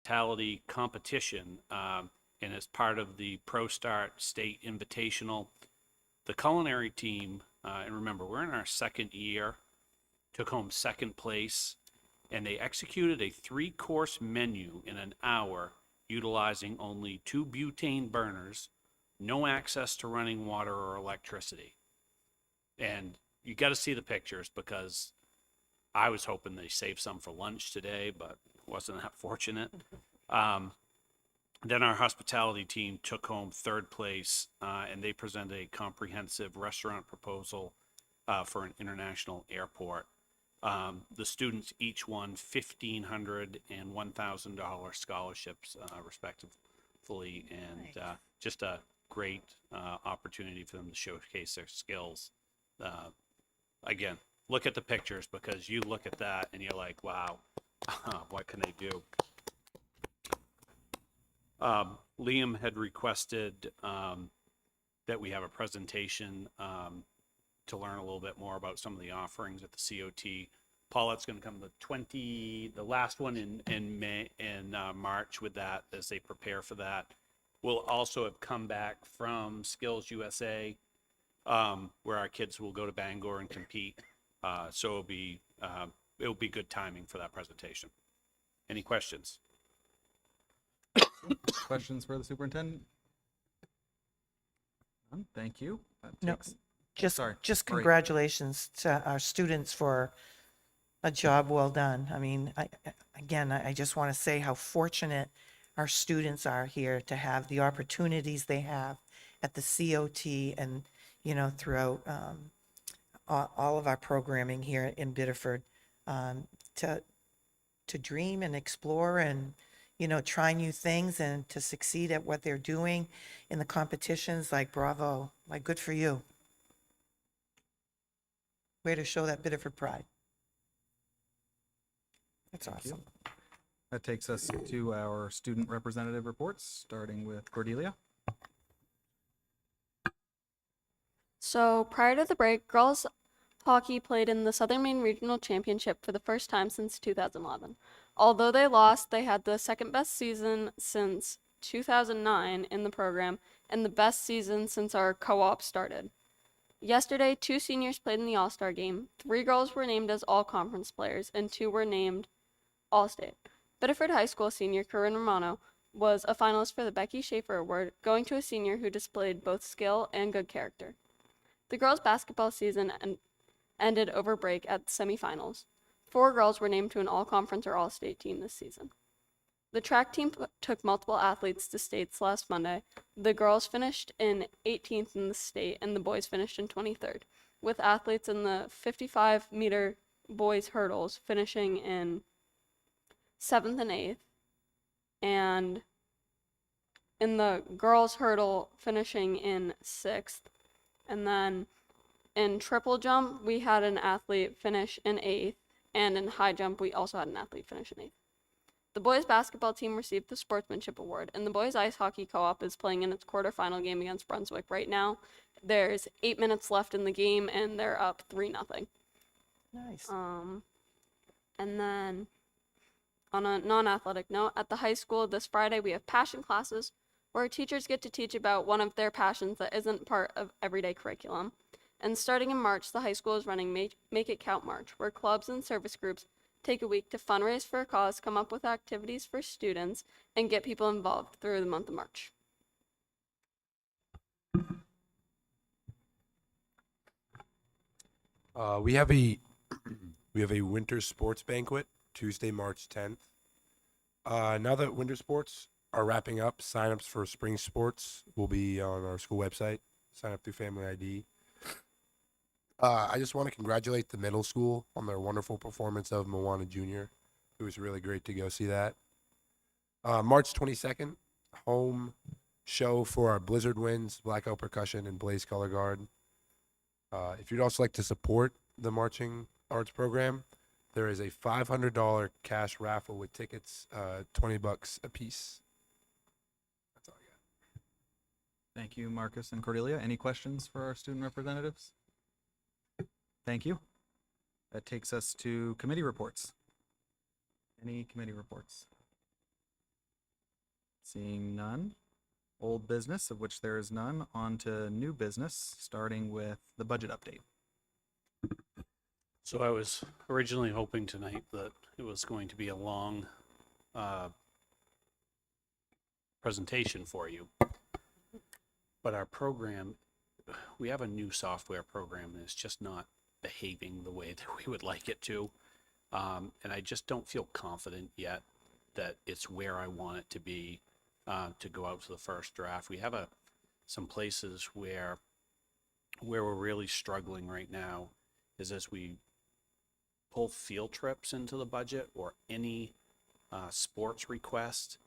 hospitality competition, and as part of the Pro Start State Invitational, the culinary team, and remember, we're in our second year, took home second place, and they executed a 3-course menu in an hour utilizing only 2 butane burners, no access to running water or electricity. And you got to see the pictures because I was hoping they saved some for lunch today, but wasn't that fortunate. Then our hospitality team took home third place, and they presented a comprehensive restaurant proposal for an international airport. The students each won $1,500 and $1,000 scholarships, respectively, and just a great opportunity for them to showcase their skills. Again, look at the pictures because you look at that and you're like, wow, what can they do? Liam had requested that we have a presentation to learn a little bit more about some of the offerings at the COT. Paulette's going to come the last one in May and March with that as they prepare for that. We'll also have come back from Skills USA, where our kids will go to Bangor and compete. So it'll be good timing for that presentation. Any questions? Questions for the superintendent? None? Thank you. No, just sorry. just Great. congratulations to our students for a job well done. I mean, I just want to say how fortunate our students are here to have the opportunities they have at the COT and, throughout all of our programming here in Biddeford, to dream and explore and, try new things and to succeed at what they're doing in the competitions. Like, bravo, like, good for you. Way to show that Biddeford pride. That's Thank you. awesome. That takes us to our student representative reports, starting with Cordelia. So prior to the break, girls hockey played in the Southern Maine Regional Championship for the first time since 2011. Although they lost, they had the second best season since 2009 in the program and the best season since our co-op started. Yesterday, 2 seniors played in the All-Star game. 3 girls were named as all-conference players and 2 were named All-State. Biddeford High School senior Corinne Romano was a finalist for the Becky Schaefer Award, going to a senior who displayed both skill and good character. The girls' basketball season ended over break at the semifinals. 4 girls were named to an all-conference or all-state team this season. The track team took multiple athletes to states last Monday. The girls finished in 18th in the state and the boys finished in 23rd, with athletes in the 55-meter boys hurdles finishing in 7th and 8th, and in the girls hurdle finishing in 6th. And then in triple jump, we had an athlete finish in 8th, and in high jump, we also had an athlete finish in 8th. The boys basketball team received the Sportsmanship Award, and the boys ice hockey co-op is playing in its quarterfinal game against Brunswick right now. There's 8 minutes left in the game, and they're up 3-0. Nice. And then on a non-athletic note, at the high school this Friday, we have passion classes where teachers get to teach about one of their passions that isn't part of everyday curriculum. And starting in March, the high school is running Make It Count March, where clubs and service groups take a week to fundraise for a cause, come up with activities for students, and get people involved through the month of March. We have a winter sports banquet Tuesday, March 10th. Now that winter sports are wrapping up, signups for spring sports will be on our school website. Sign up through Family ID. I just want to congratulate the middle school on their wonderful performance of Moana Jr. It was really great to go see that. March 22nd, home show for our Blizzard Winds, Blackout Percussion, and Blaze Color Guard. If you'd also like to support the marching arts program, there is a $500 cash raffle with tickets, $20 a piece. That's all I got. Thank you, Marcus and Cordelia. Any questions for our student representatives? Thank you. That takes us to committee reports. Any committee reports? Seeing none. Old business, of which there is none, on to new business, starting with the budget update. So I was originally hoping tonight that it was going to be a long presentation for you. But our program, we have a new software program and it's just not behaving the way that we would like it to. And I just don't feel confident yet that it's where I want it to be to go out to the first draft. We have some places where we're really struggling right now is as we pull field trips into the budget or any sports request,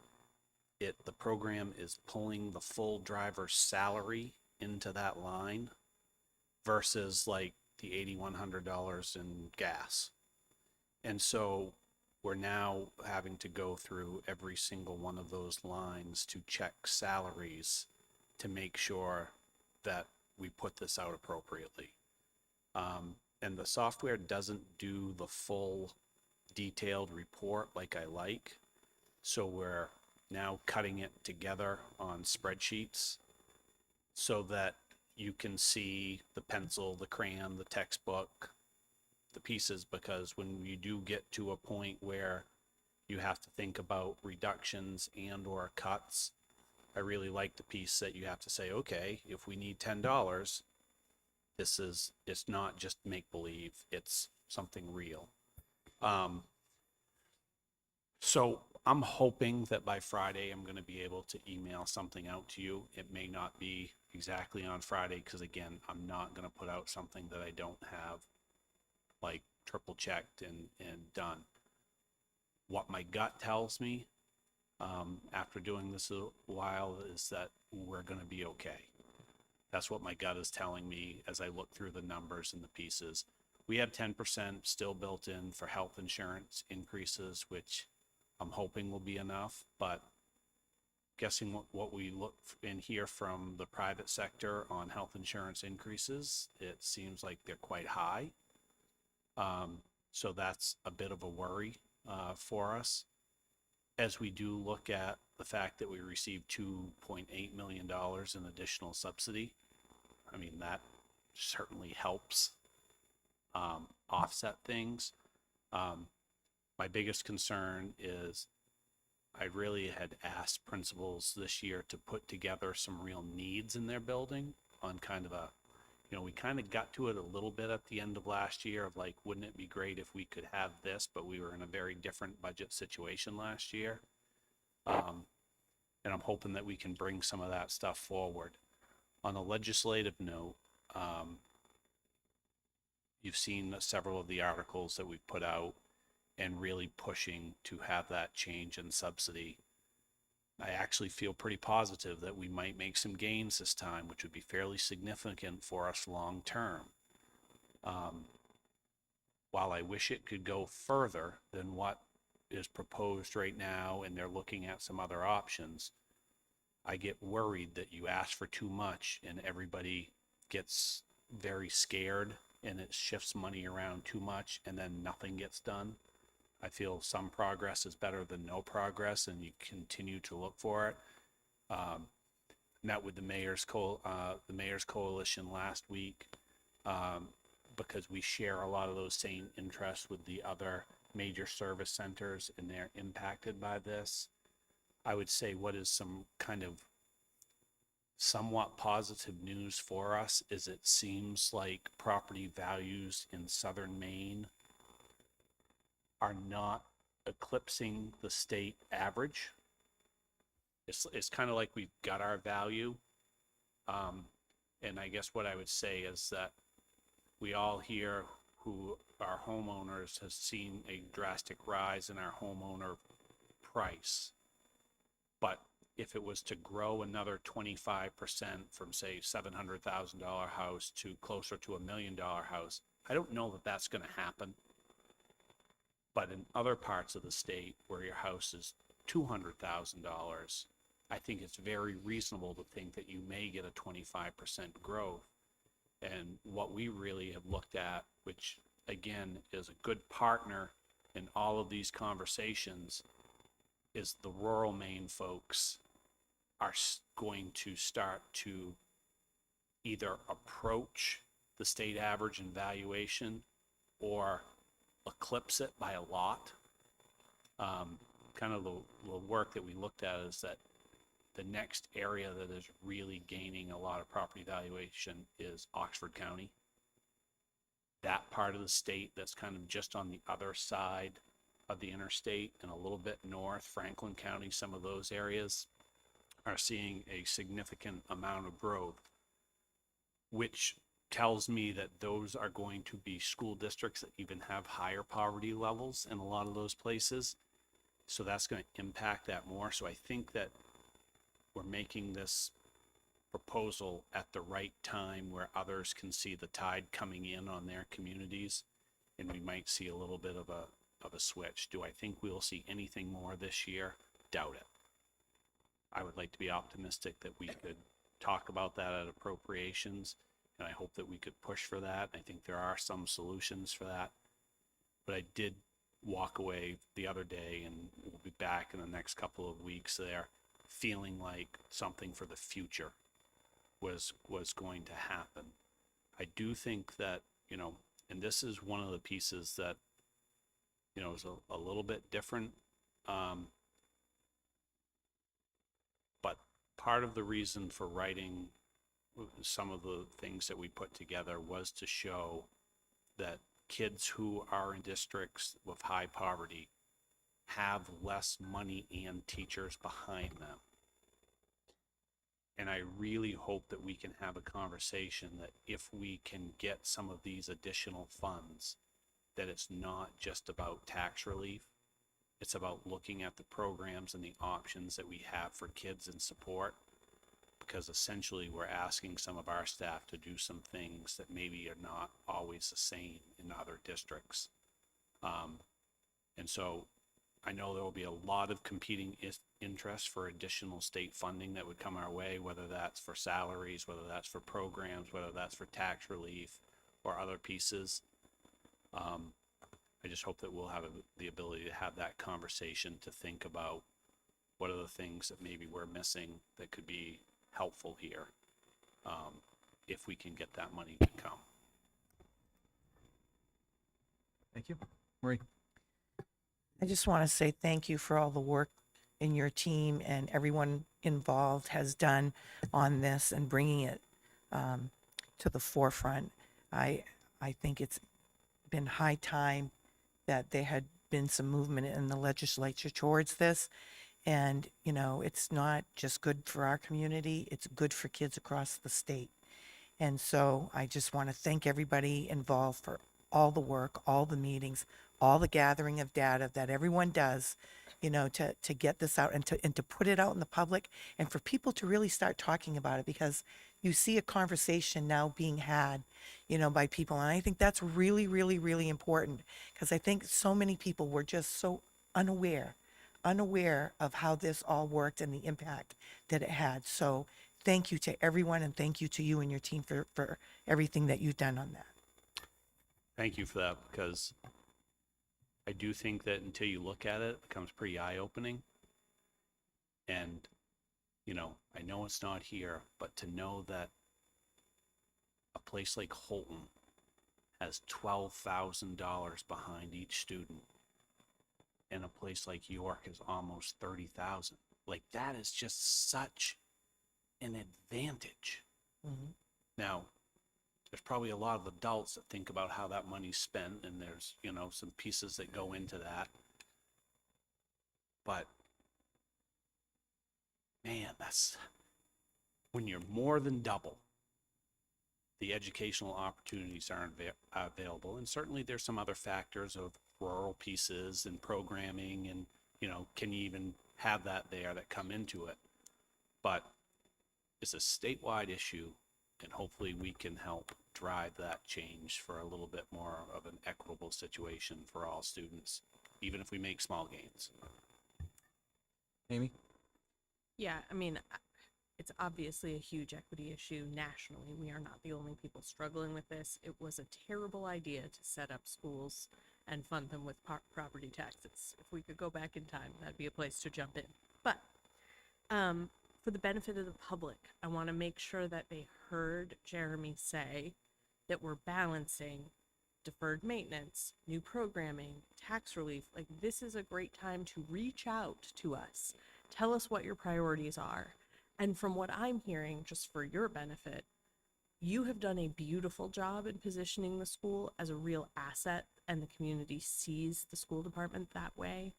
the program is pulling the full driver's salary into that line versus like the $8,100 in gas. And so we're now having to go through every single one of those lines to check salaries to make sure that we put this out appropriately. And the software doesn't do the full detailed report like I like. So we're now cutting it together on spreadsheets so that you can see the pencil, the crayon, the textbook, the pieces, because when you do get to a point where you have to think about reductions and or cuts, I really like the piece that you have to say, okay, if we need $10, it's not just make believe, it's something real. So I'm hoping that by Friday I'm going to be able to email something out to you. It may not be exactly on Friday because again, I'm not going to put out something that I don't have like triple checked and done. What my gut tells me after doing this a while is that we're going to be okay. That's what my gut is telling me as I look through the numbers and the pieces. We have 10% still built in for health insurance increases, which I'm hoping will be enough, but guessing what we look and hear from the private sector on health insurance increases, it seems like they're quite high. So that's a bit of a worry for us. As we do look at the fact that we received $2.8 million in additional subsidy, I mean, that certainly helps offset things. My biggest concern is I really had asked principals this year to put together some real needs in their building on kind of a, we kind of got to it a little bit at the end of last year of like, wouldn't it be great if we could have this, but we were in a very different budget situation last year. And I'm hoping that we can bring some of that stuff forward. On a legislative note, you've seen several of the articles that we've put out and really pushing to have that change in subsidy. I actually feel pretty positive that we might make some gains this time, which would be fairly significant for us long term. While I wish it could go further than what is proposed right now, and they're looking at some other options, I get worried that you ask for too much and everybody gets very scared and it shifts money around too much and then nothing gets done. I feel some progress is better than no progress, and you continue to look for it. Met with the mayor's coalition last week because we share a lot of those same interests with the other major service centers, and they're impacted by this. I would say what is some kind of somewhat positive news for us is it seems like property values in southern Maine are not eclipsing the state average. It's kind of like we've got our value. And I guess what I would say is that we all here who are homeowners has seen a drastic rise in our homeowner price. But if it was to grow another 25% from say $700,000 house to closer to $1 million house, I don't know that that's going to happen. But in other parts of the state where your house is $200,000, I think it's very reasonable to think that you may get a 25% growth. And what we really have looked at, which again is a good partner in all of these conversations, is the rural Maine folks are going to start to either approach the state average in valuation or eclipse it by a lot. Kind of the work that we looked at is that the next area that is really gaining a lot of property valuation is Oxford County. That part of the state that's kind of just on the other side of the interstate and a little bit north, Franklin County, some of those areas are seeing a significant amount of growth, which tells me that those are going to be school districts that even have higher poverty levels in a lot of those places. So that's going to impact that more. So I think that we're making this proposal at the right time where others can see the tide coming in on their communities, and we might see a little bit of a switch. Do I think we'll see anything more this year? Doubt it. I would like to be optimistic that we could talk about that at appropriations, and I hope that we could push for that. I think there are some solutions for that, but I did walk away the other day, and we'll be back in the next couple of weeks there, feeling like something for the future was going to happen. I do think that, and this is one of the pieces that, is a little bit different. But part of the reason for writing some of the things that we put together was to show that kids who are in districts with high poverty have less money and teachers behind them. And I really hope that we can have a conversation that if we can get some of these additional funds, that it's not just about tax relief. It's about looking at the programs and the options that we have for kids in support, because essentially we're asking some of our staff to do some things that maybe are not always the same in other districts. And so I know there will be a lot of competing interest for additional state funding that would come our way, whether that's for salaries, whether that's for programs, whether that's for tax relief or other pieces. I just hope that we'll have the ability to have that conversation to think about what are the things that maybe we're missing that could be helpful here, if we can get that money to come. Thank you. Marie? I just want to say thank you for all the work in your team and everyone involved has done on this and bringing it to the forefront. I think it's been high time that there had been some movement in the legislature towards this. And, it's not just good for our community, it's good for kids across the state. And so I just want to thank everybody involved for all the work, all the meetings, all the gathering of data that everyone does, to get this out and to put it out in the public and for people to really start talking about it, because you see a conversation now being had, by people. And I think that's really, really, really important, because I think so many people were just so unaware of how this all worked and the impact that it had. So thank you to everyone, and thank you to you and your team for everything that you've done on that. Thank you for that, because I do think that until you look at it, it becomes pretty eye-opening. And, I know it's not here, but to know that a place like Holton has $12,000 behind each student, and a place like York is almost 30,000. Like, that is just such an advantage. Mhm. Now, there's probably a lot of adults that think about how that money's spent, and there's, some pieces that go into that. But man, that's when you're more than double the educational opportunities are available. And certainly there's some other factors of rural pieces and programming and, can you even have that there that come into it? But it's a statewide issue, and hopefully we can help drive that change for a little bit more of an equitable situation for all students, even if we make small gains. Amy? Yeah, it's obviously a huge equity issue nationally. We are not the only people struggling with this. It was a terrible idea to set up schools and fund them with property taxes. If we could go back in time, that'd be a place to jump in. But for the benefit of the public, I want to make sure that they heard Jeremy say that we're balancing deferred maintenance, new programming, tax relief. Like, this is a great time to reach out to us. Tell us what your priorities are. And from what I'm hearing, just for your benefit, you have done a beautiful job in positioning the school as a real asset, and the community sees the school department that way.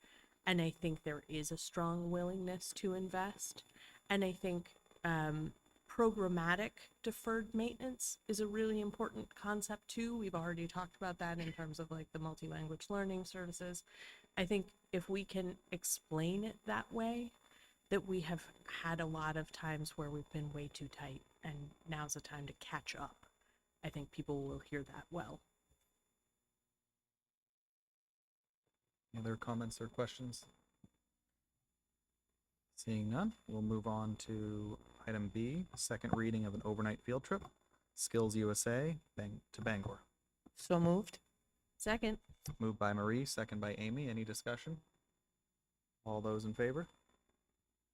And I think there is a strong willingness to invest. And I think programmatic deferred maintenance is a really important concept too. We've already talked about that in terms of like the multi-language learning services. I think if we can explain it that way, that we have had a lot of times where we've been way too tight and now's the time to catch up. I think people will hear that well. Any other comments or questions? Seeing none, we'll move on to item B, second reading of an overnight field trip, Skills USA to Bangor. So moved. Second. Moved by Marie, second by Amy. Any discussion? All those in favor?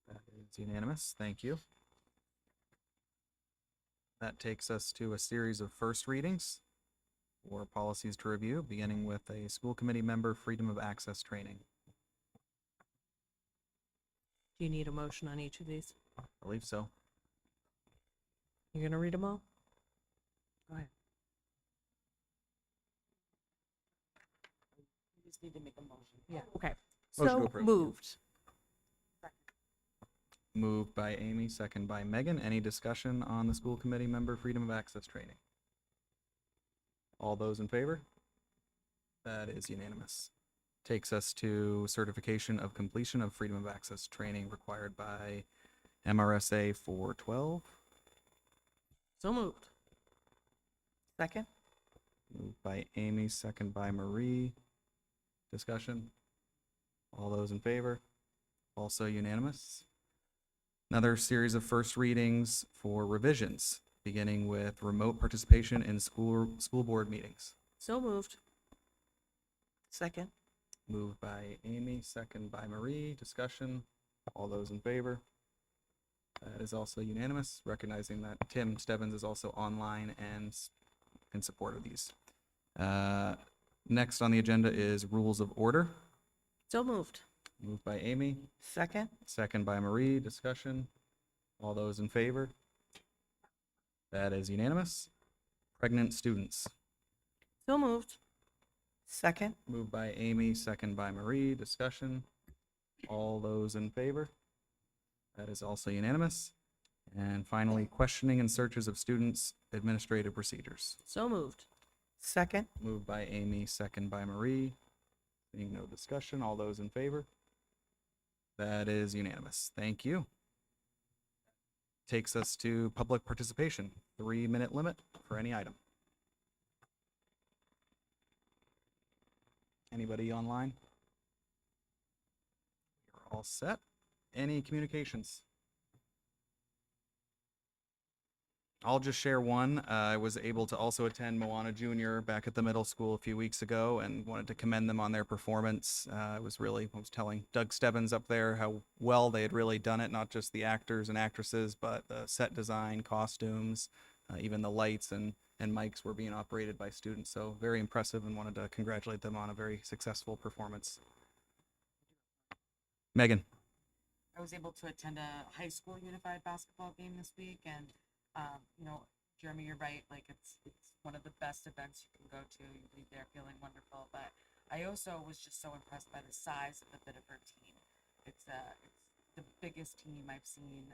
That is unanimous. Thank you. That takes us to a series of first readings for policies to review, beginning with a school committee member freedom of access training. Do you need a motion on each of these? I believe so. You're going to read them all? Go ahead. You just need to make a motion. Yeah. Okay. Motion to So approve. moved. Moved by Amy, second by Megan. Any discussion on the school committee member freedom of access training? All those in favor? That is unanimous. Takes us to certification of completion of freedom of access training required by MRSA 412. So moved. Second? Moved by Amy, second by Marie. Discussion? All those in favor? Also unanimous. Another series of first readings for revisions, beginning with remote participation in school board meetings. So moved. Second? Moved by Amy, second by Marie. Discussion? All those in favor? That is also unanimous, recognizing that Tim Stebbins is also online and in support of these. Next on the agenda is rules of order. So moved. Moved by Amy, Second? second by Marie. Discussion? All those in favor? That is unanimous. Pregnant students. So moved. Second? Moved by Amy, second by Marie. Discussion? All those in favor? That is also unanimous. And finally, questioning and searches of students' administrative procedures. So moved. Second? Moved by Amy, second by Marie. Seeing no discussion, all those in favor? That is unanimous. Thank you. Takes us to public participation. 3-minute limit for any item. Anybody online? We're all set. Any communications? I'll just share one. I was able to also attend Moana Junior back at the middle school a few weeks ago and wanted to commend them on their performance. I was telling Doug Stebbins up there how well they had really done it, not just the actors and actresses, but the set design, costumes, even the lights and mics were being operated by students. So very impressive, and wanted to congratulate them on a very successful performance. Megan. I was able to attend a high school unified basketball game this week, and Jeremy, you're right. Like it's one of the best events you can go to. You leave there feeling wonderful. But I also was just so impressed by the size of the Biddeford team. It's the biggest team I've seen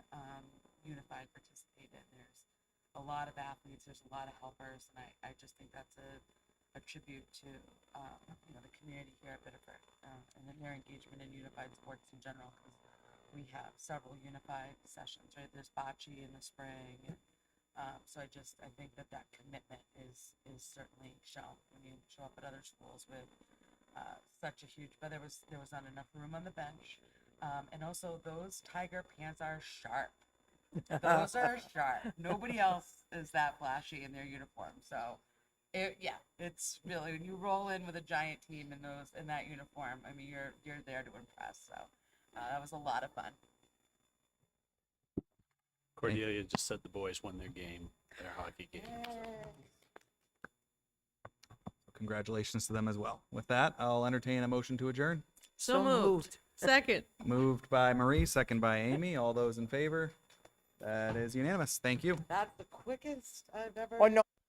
unified participate in. There's a lot of athletes. There's a lot of helpers, and I just think that's a tribute to the community here at Biddeford and their engagement in unified sports in general. Because we have several unified sessions, right? There's bocce in the spring, and so I think that commitment is certainly shown when you show up at other schools with such a huge. But there was not enough room on the bench, and also those tiger pants are sharp. Those are sharp. Nobody else is that flashy in their uniform. So, it's really when you roll in with a giant team in that uniform. I mean, you're there to impress. So. That was a lot of fun. Cordelia just said the boys won their game, their hockey game. Congratulations to them as well. With that, I'll entertain a motion to adjourn. So moved. Second. Moved by Marie, second by Amy. All those in favor? That is unanimous. Thank you. That's the quickest I've ever. Oh, no,